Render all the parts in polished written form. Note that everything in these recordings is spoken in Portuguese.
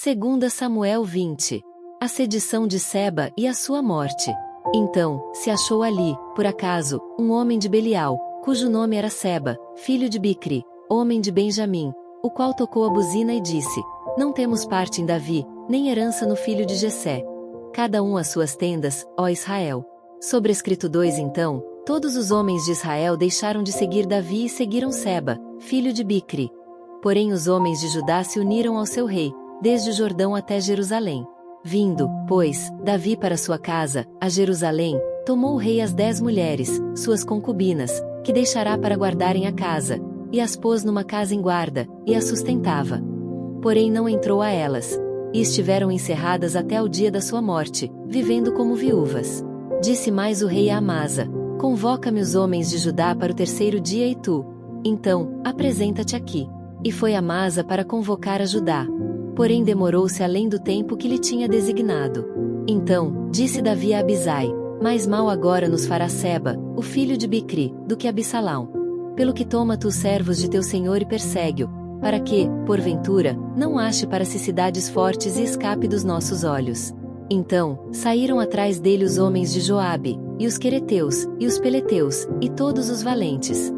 Segunda Samuel 20. A sedição de Seba e a sua morte. Então, se achou ali, por acaso, um homem de Belial, cujo nome era Seba, filho de Bicri, homem de Benjamim, o qual tocou a buzina e disse: Não temos parte em Davi, nem herança no filho de Jessé. Cada um às suas tendas, ó Israel. Sobrescrito 2. Então, todos os homens de Israel deixaram de seguir Davi e seguiram Seba, filho de Bicri. Porém os homens de Judá se uniram ao seu rei, desde o Jordão até Jerusalém. Vindo, pois, Davi para sua casa, a Jerusalém, tomou o rei as 10 mulheres, suas concubinas, que deixará para guardarem a casa, e as pôs numa casa em guarda, e as sustentava. Porém não entrou a elas, e estiveram encerradas até o dia da sua morte, vivendo como viúvas. Disse mais o rei a Amasa: Convoca-me os homens de Judá para o 3º dia e tu, então, apresenta-te aqui. E foi Amasa para convocar a Judá. Porém demorou-se além do tempo que lhe tinha designado. Então, disse Davi a Abisai: Mais mal agora nos fará Seba, o filho de Bicri, do que Absalão. Pelo que toma tu os servos de teu senhor e persegue-o, para que, porventura, não ache para si cidades fortes e escape dos nossos olhos. Então, saíram atrás dele os homens de Joabe, e os quereteus, e os peleteus, e todos os valentes.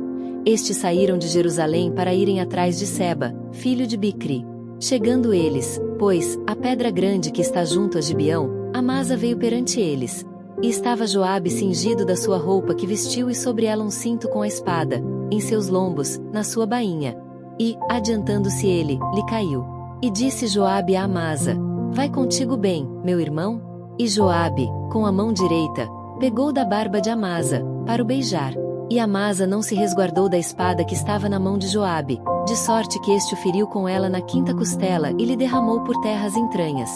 Estes saíram de Jerusalém para irem atrás de Seba, filho de Bicri. Chegando eles, pois, à pedra grande que está junto a Gibeão, Amasa veio perante eles. E estava Joabe cingido da sua roupa que vestiu e sobre ela um cinto com a espada, em seus lombos, na sua bainha. E, adiantando-se ele, lhe caiu. E disse Joabe a Amasa: Vai contigo bem, meu irmão? E Joabe, com a mão direita, pegou da barba de Amasa, para o beijar. E Amasa não se resguardou da espada que estava na mão de Joabe, de sorte que este o feriu com ela na 5ª costela e lhe derramou por terra as entranhas.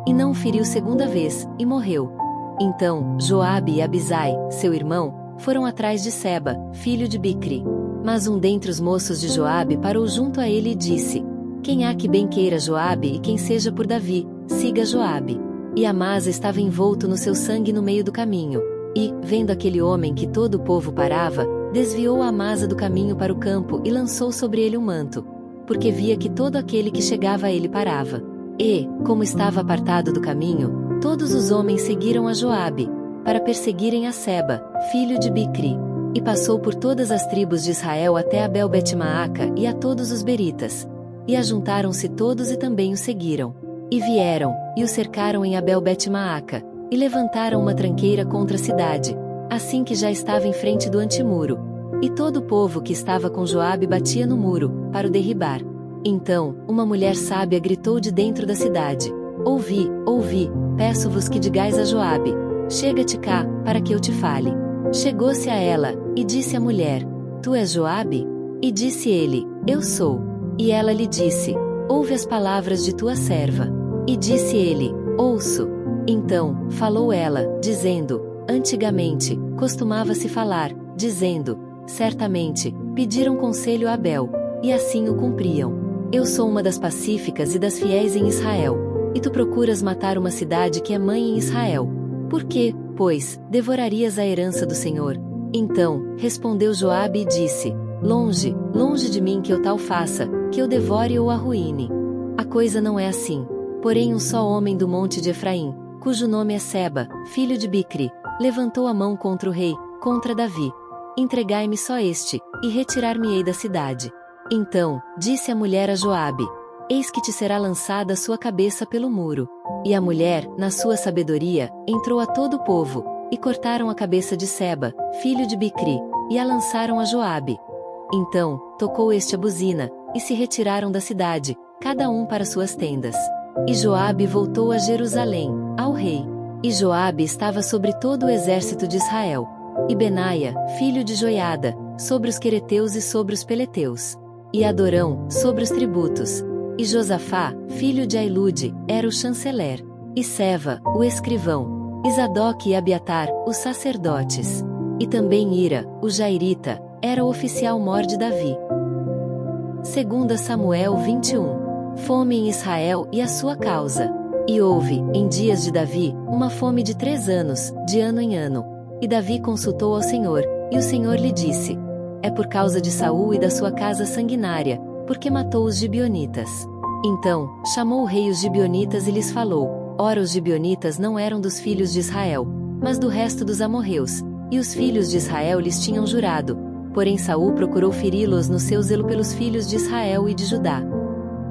E não o feriu 2ª vez, e morreu. Então, Joabe e Abisai, seu irmão, foram atrás de Seba, filho de Bicri. Mas um dentre os moços de Joabe parou junto a ele e disse: Quem há que bem queira Joabe e quem seja por Davi, siga Joabe. E Amasa estava envolto no seu sangue no meio do caminho. E, vendo aquele homem que todo o povo parava, desviou a Amasa do caminho para o campo e lançou sobre ele um manto, porque via que todo aquele que chegava a ele parava. E, como estava apartado do caminho, todos os homens seguiram a Joabe, para perseguirem a Seba, filho de Bicri. E passou por todas as tribos de Israel até Abel-Bet-Maaca e a todos os beritas. E ajuntaram-se todos e também o seguiram. E vieram, e o cercaram em Abel-Bet-Maaca, e levantaram uma tranqueira contra a cidade, assim que já estava em frente do antemuro. E todo o povo que estava com Joabe batia no muro, para o derribar. Então, uma mulher sábia gritou de dentro da cidade: Ouvi, ouvi, peço-vos que digais a Joabe: Chega-te cá, para que eu te fale. Chegou-se a ela, e disse à mulher: Tu és Joabe? E disse ele: Eu sou. E ela lhe disse: Ouve as palavras de tua serva. E disse ele: Ouço. Então, falou ela, dizendo: Antigamente, costumava-se falar, dizendo: Certamente, pediram conselho a Abel, e assim o cumpriam. Eu sou uma das pacíficas e das fiéis em Israel, e tu procuras matar uma cidade que é mãe em Israel. Por quê, pois, devorarias a herança do Senhor? Então, respondeu Joabe e disse: Longe, longe de mim que eu tal faça, que eu devore ou arruíne. A coisa não é assim. Porém um só homem do monte de Efraim, cujo nome é Seba, filho de Bicri, levantou a mão contra o rei, contra Davi. Entregai-me só este, e retirar-me-ei da cidade. Então, disse a mulher a Joabe: Eis que te será lançada a sua cabeça pelo muro. E a mulher, na sua sabedoria, entrou a todo o povo, e cortaram a cabeça de Seba, filho de Bicri, e a lançaram a Joabe. Então, tocou este a buzina, e se retiraram da cidade, cada um para suas tendas. E Joabe voltou a Jerusalém, ao rei. E Joabe estava sobre todo o exército de Israel. E Benaia, filho de Joiada, sobre os quereteus e sobre os peleteus. E Adorão, sobre os tributos. E Josafá, filho de Ailude, era o chanceler. E Seva, o escrivão. E Zadoque e Abiatar, os sacerdotes. E também Ira, o jairita, era o oficial-mor de Davi. Segunda Samuel 21. Fome em Israel e a sua causa. E houve, em dias de Davi, uma fome de 3 anos, de ano em ano. E Davi consultou ao Senhor, e o Senhor lhe disse: É por causa de Saul e da sua casa sanguinária, porque matou os gibeonitas. Então, chamou o rei os gibeonitas e lhes falou: Ora, os gibeonitas não eram dos filhos de Israel, mas do resto dos amorreus, e os filhos de Israel lhes tinham jurado. Porém Saul procurou feri-los no seu zelo pelos filhos de Israel e de Judá.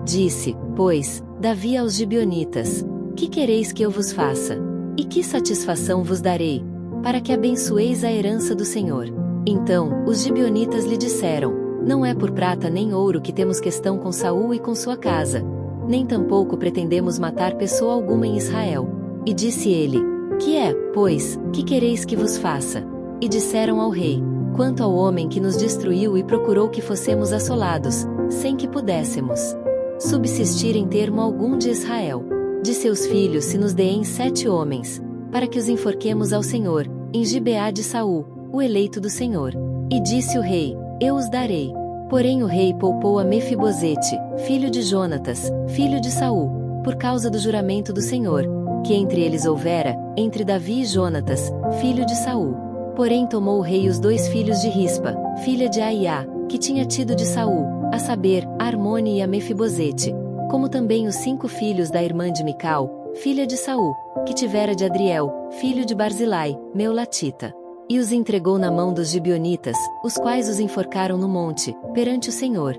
Disse, pois, Davi aos gibeonitas: Que quereis que eu vos faça? E que satisfação vos darei, para que abençoeis a herança do Senhor? Então, os gibeonitas lhe disseram: Não é por prata nem ouro que temos questão com Saul e com sua casa, nem tampouco pretendemos matar pessoa alguma em Israel. E disse ele: Que é, pois, que quereis que vos faça? E disseram ao rei: Quanto ao homem que nos destruiu e procurou que fossemos assolados, sem que pudéssemos subsistir em termo algum de Israel, de seus filhos se nos deem 7 homens, para que os enforquemos ao Senhor, em Gibeá de Saul, o eleito do Senhor. E disse o rei: Eu os darei. Porém o rei poupou a Mefibosete, filho de Jonatas, filho de Saul, por causa do juramento do Senhor, que entre eles houvera, entre Davi e Jonatas, filho de Saul. Porém tomou o rei os 2 filhos de Rispa, filha de Aiá, que tinha tido de Saul, a saber, Armone e a Mefibosete, como também os 5 filhos da irmã de Mical, filha de Saul, que tivera de Adriel, filho de Barzilai, Meulatita. E os entregou na mão dos gibeonitas, os quais os enforcaram no monte, perante o Senhor.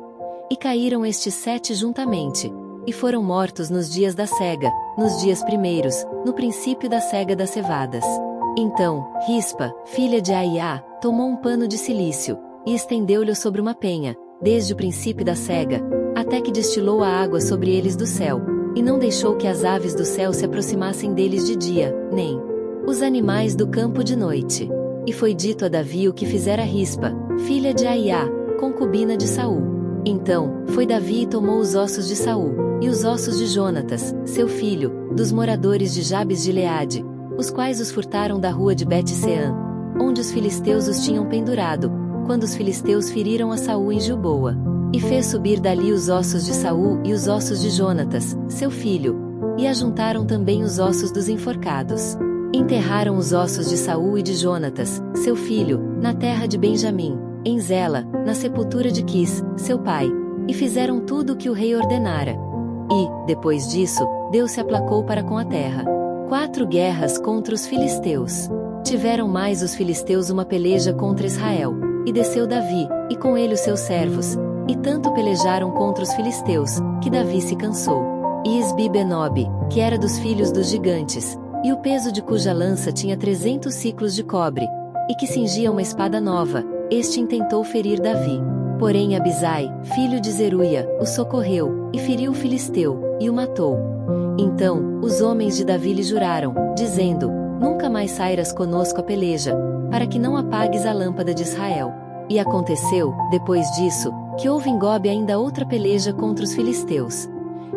E caíram estes 7 juntamente, e foram mortos nos dias da cega, nos dias primeiros, no princípio da cega das cevadas. Então, Rispa, filha de Aiá, tomou um pano de cilício, e estendeu-lhe sobre uma penha, desde o princípio da cega, até que destilou a água sobre eles do céu, e não deixou que as aves do céu se aproximassem deles de dia, nem os animais do campo de noite. E foi dito a Davi o que fizera Rispa, filha de Aiá, concubina de Saul. Então, foi Davi e tomou os ossos de Saul, e os ossos de Jonatas, seu filho, dos moradores de Jabes de Gileade, os quais os furtaram da rua de Bet-Sean, onde os filisteus os tinham pendurado, quando os filisteus feriram a Saul em Gilboa. E fez subir dali os ossos de Saul e os ossos de Jonatas, seu filho, e ajuntaram também os ossos dos enforcados. Enterraram os ossos de Saul e de Jonatas, seu filho, na terra de Benjamim, em Zela, na sepultura de Quis, seu pai, e fizeram tudo o que o rei ordenara. E, depois disso, Deus se aplacou para com a terra. 4 guerras contra os filisteus. Tiveram mais os filisteus uma peleja contra Israel, e desceu Davi, e com ele os seus servos, e tanto pelejaram contra os filisteus, que Davi se cansou. E Isbi-Benob, que era dos filhos dos gigantes, e o peso de cuja lança tinha 300 siclos de cobre, e que cingia uma espada nova, este intentou ferir Davi. Porém Abisai, filho de Zeruia, o socorreu, e feriu o filisteu, e o matou. Então, os homens de Davi lhe juraram, dizendo: Nunca mais sairás conosco a peleja, para que não apagues a lâmpada de Israel. E aconteceu, depois disso, que houve em Gobe ainda outra peleja contra os filisteus.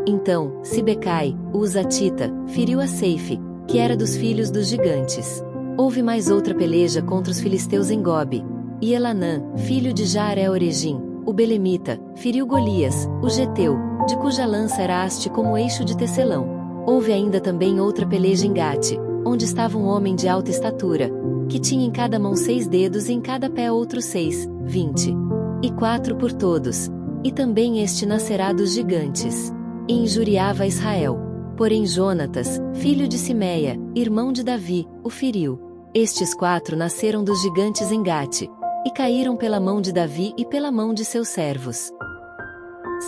Então, Sibecai, o Uzatita, feriu a Seife, que era dos filhos dos gigantes. Houve mais outra peleja contra os filisteus em Gobe. E Elanã, filho de Jaare-Oregim, o Belemita, feriu Golias, o Geteu, de cuja lança era haste como eixo de tecelão. Houve ainda também outra peleja em Gate, onde estava um homem de alta estatura, que tinha em cada mão 6 dedos e em cada pé outros 6, 24 por todos. E também este nascerá dos gigantes. E injuriava a Israel. Porém Jonatas, filho de Simeia, irmão de Davi, o feriu. Estes 4 nasceram dos gigantes em Gate, e caíram pela mão de Davi e pela mão de seus servos.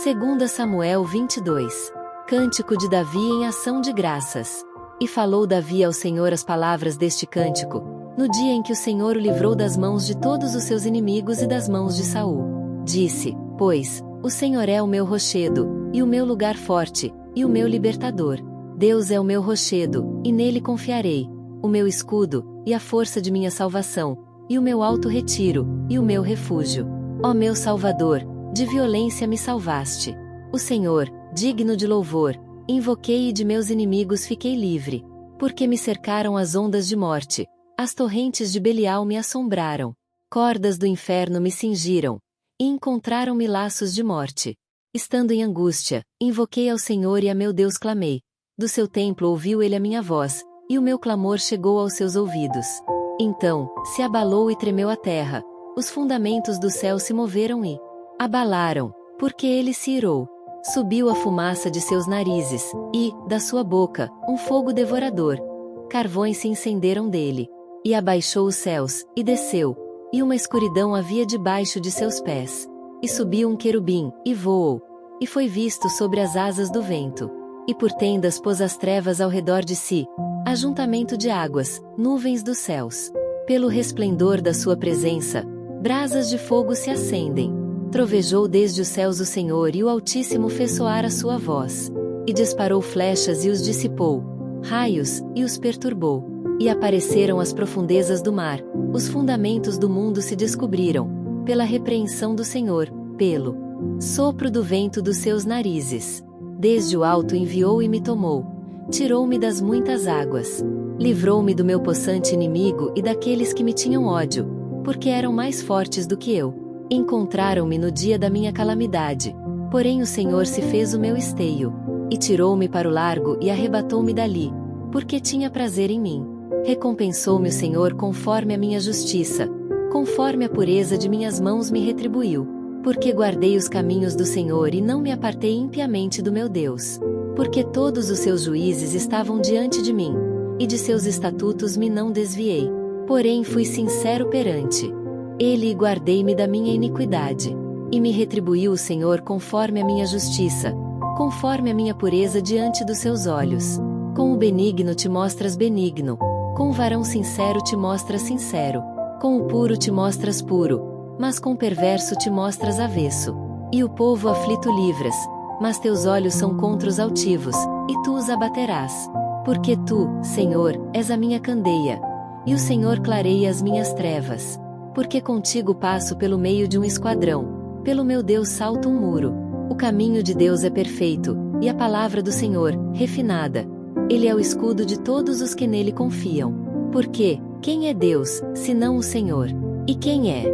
2 Samuel 22. Cântico de Davi em ação de graças. E falou Davi ao Senhor as palavras deste cântico, no dia em que o Senhor o livrou das mãos de todos os seus inimigos e das mãos de Saul. Disse, pois, o Senhor é o meu rochedo, e o meu lugar forte, e o meu libertador. Deus é o meu rochedo, e nele confiarei, o meu escudo, e a força de minha salvação, e o meu alto retiro, e o meu refúgio. Ó meu Salvador, de violência me salvaste. O Senhor, digno de louvor, invoquei e de meus inimigos fiquei livre. Porque me cercaram as ondas de morte, as torrentes de Belial me assombraram. Cordas do inferno me cingiram, e encontraram-me laços de morte. Estando em angústia, invoquei ao Senhor e a meu Deus clamei. Do seu templo ouviu ele a minha voz, e o meu clamor chegou aos seus ouvidos. Então, se abalou e tremeu a terra, os fundamentos do céu se moveram e abalaram, porque ele se irou. Subiu a fumaça de seus narizes, e, da sua boca, um fogo devorador. Carvões se incenderam dele. E abaixou os céus, e desceu. E uma escuridão havia debaixo de seus pés. E subiu um querubim, e voou. E foi visto sobre as asas do vento. E por tendas pôs as trevas ao redor de si, ajuntamento de águas, nuvens dos céus. Pelo resplendor da sua presença, brasas de fogo se acendem. Trovejou desde os céus o Senhor e o Altíssimo fez soar a sua voz. E disparou flechas e os dissipou, raios, e os perturbou. E apareceram as profundezas do mar, os fundamentos do mundo se descobriram, pela repreensão do Senhor, pelo sopro do vento dos seus narizes. Desde o alto enviou e me tomou. Tirou-me das muitas águas. Livrou-me do meu possante inimigo e daqueles que me tinham ódio, porque eram mais fortes do que eu. Encontraram-me no dia da minha calamidade. Porém o Senhor se fez o meu esteio. E tirou-me para o largo e arrebatou-me dali, porque tinha prazer em mim. Recompensou-me o Senhor conforme a minha justiça. Conforme a pureza de minhas mãos me retribuiu. Porque guardei os caminhos do Senhor e não me apartei impiamente do meu Deus. Porque todos os seus juízes estavam diante de mim, e de seus estatutos me não desviei. Porém fui sincero perante ele e guardei-me da minha iniquidade. E me retribuiu o Senhor conforme a minha justiça, conforme a minha pureza diante dos seus olhos. Com o benigno te mostras benigno, com o varão sincero te mostras sincero, com o puro te mostras puro, mas com o perverso te mostras avesso. E o povo aflito livras, mas teus olhos são contra os altivos, e tu os abaterás. Porque tu, Senhor, és a minha candeia, e o Senhor clareia as minhas trevas. Porque contigo passo pelo meio de um esquadrão, pelo meu Deus salto um muro. O caminho de Deus é perfeito, e a palavra do Senhor, refinada. Ele é o escudo de todos os que nele confiam. Porque, quem é Deus, senão o Senhor? E quem é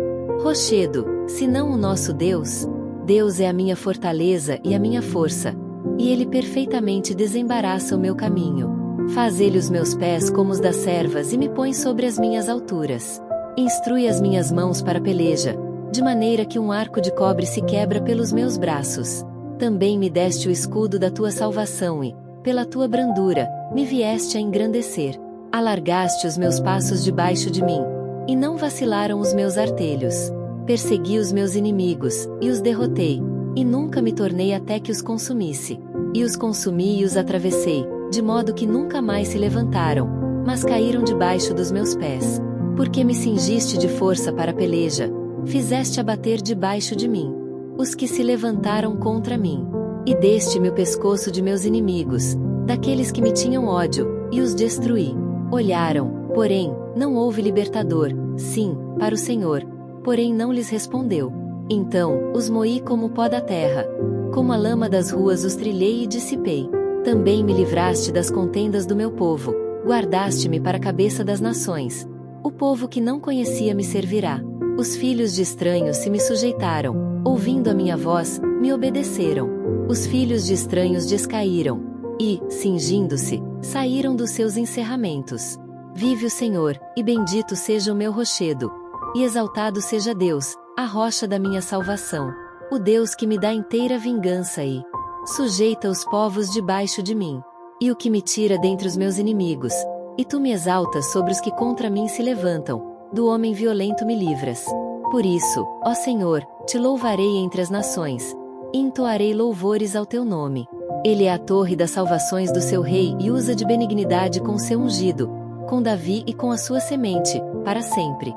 rochedo, senão o nosso Deus? Deus é a minha fortaleza e a minha força, e ele perfeitamente desembaraça o meu caminho. Faz ele os meus pés como os das servas e me põe sobre as minhas alturas. Instrui as minhas mãos para a peleja, de maneira que um arco de cobre se quebra pelos meus braços. Também me deste o escudo da tua salvação e, pela tua brandura, me vieste a engrandecer. Alargaste os meus passos debaixo de mim, e não vacilaram os meus artelhos. Persegui os meus inimigos, e os derrotei, e nunca me tornei até que os consumisse. E os consumi e os atravessei, de modo que nunca mais se levantaram, mas caíram debaixo dos meus pés. Porque me cingiste de força para a peleja, fizeste abater debaixo de mim os que se levantaram contra mim. E deste-me o pescoço de meus inimigos, daqueles que me tinham ódio, e os destruí. Olharam, porém, não houve libertador, sim, para o Senhor, porém não lhes respondeu. Então, os moí como o pó da terra. Como a lama das ruas os trilhei e dissipei. Também me livraste das contendas do meu povo, guardaste-me para a cabeça das nações. O povo que não conhecia me servirá. Os filhos de estranhos se me sujeitaram, ouvindo a minha voz, me obedeceram. Os filhos de estranhos descaíram, e, cingindo-se, saíram dos seus encerramentos. Vive o Senhor, e bendito seja o meu rochedo. E exaltado seja Deus, a rocha da minha salvação. O Deus que me dá inteira vingança e sujeita os povos debaixo de mim. E o que me tira dentre os meus inimigos. E tu me exaltas sobre os que contra mim se levantam. Do homem violento me livras. Por isso, ó Senhor, te louvarei entre as nações. E entoarei louvores ao teu nome. Ele é a torre das salvações do seu rei e usa de benignidade com seu ungido, com Davi e com a sua semente, para sempre.